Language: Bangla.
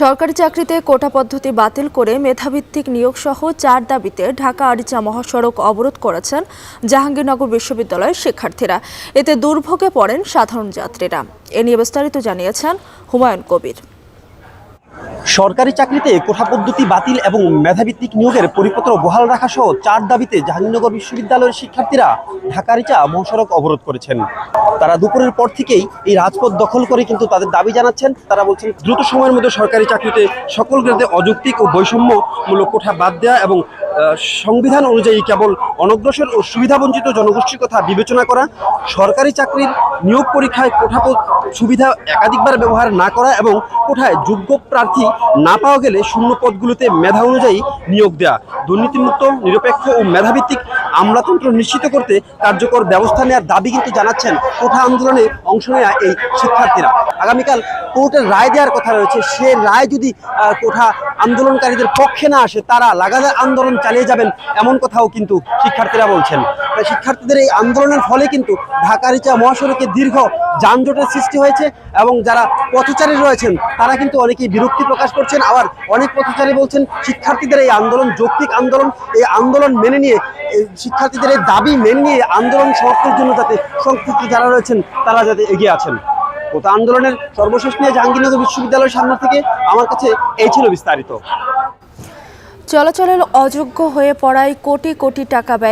সরকারি চাকরিতে কোটা পদ্ধতি বাতিল করে মেধাভিত্তিক নিয়োগ সহ 4 দাবিতে ঢাকা আরিচা মহাসড়ক অবরোধ করেছেন জাহাঙ্গীরনগর বিশ্ববিদ্যালয়ের শিক্ষার্থীরা। এতে দুর্ভোগে পড়েন সাধারণ যাত্রীরা। এ নিয়ে বিস্তারিত জানিয়েছেন হুমায়ুন কবির। সরকারি চাকরিতে কোটা পদ্ধতি বাতিল এবং মেধাভিত্তিক নিয়োগের পরিপত্র বহাল রাখা সহ 4 দাবিতে জাহাঙ্গীরনগর বিশ্ববিদ্যালয়ের শিক্ষার্থীরা ঢাকা আরিচা মহাসড়ক অবরোধ করেছেন। তারা দুপুরের পর থেকেই এই রাজপথ দখল করে কিন্তু তাদের দাবি জানাচ্ছেন। তারা বলছেন দ্রুত সময়ের মধ্যে সরকারি চাকরিতে সকল গ্রেডে অযৌক্তিক ও বৈষম্যমূলক কোটা বাদ দেওয়া এবং সংবিধান অনুযায়ী কেবল অনগ্রসর ও সুবিধাবঞ্চিত জনগোষ্ঠীর কথা বিবেচনা করা, সরকারি চাকরির নিয়োগ পরীক্ষায় কোটা সুবিধা একাধিকবার ব্যবহার না করা এবং কোটায় যোগ্য প্রার্থী না পাওয়া গেলে শূন্য পদগুলোতে মেধা অনুযায়ী নিয়োগ দেওয়া, দুর্নীতিমুক্ত নিরপেক্ষ ও মেধাভিত্তিক আমলাতন্ত্র নিশ্চিত করতে কার্যকর ব্যবস্থা নেওয়ার দাবি কিন্তু জানাচ্ছেন কোটা আন্দোলনে অংশ নেওয়া এই শিক্ষার্থীরা। আগামীকাল কোর্টের রায় দেওয়ার কথা রয়েছে, সে রায় যদি কোটা আন্দোলনকারীদের পক্ষে না আসে তারা লাগাতার আন্দোলন চালিয়ে যাবেন এমন কথাও কিন্তু শিক্ষার্থীরা বলছেন। শিক্ষার্থীদের এই আন্দোলনের ফলে কিন্তু ঢাকা আরিচা মহাসড়কে দীর্ঘ যানজটের সৃষ্টি হয়েছে এবং যারা পথচারী রয়েছেন তারা কিন্তু অনেকেই বিরক্তি প্রকাশ করছেন। আবার অনেক পথচারী বলছেন শিক্ষার্থীদের এই আন্দোলন যৌক্তিক আন্দোলন, এই আন্দোলন মেনে নিয়ে শিক্ষার্থীদের এই দাবি মেনে নিয়ে আন্দোলন সমাপ্তির জন্য যাতে সংশ্লিষ্ট যারা রয়েছেন তারা যাতে এগিয়ে আছেন। কোটা আন্দোলনের সর্বশেষ নিয়ে জাহাঙ্গীরনগর বিশ্ববিদ্যালয়ের সামনে থেকে আমার কাছে এই ছিল বিস্তারিত। চলাচলের অযোগ্য হয়ে পড়ায় কোটি কোটি টাকা ব্যয়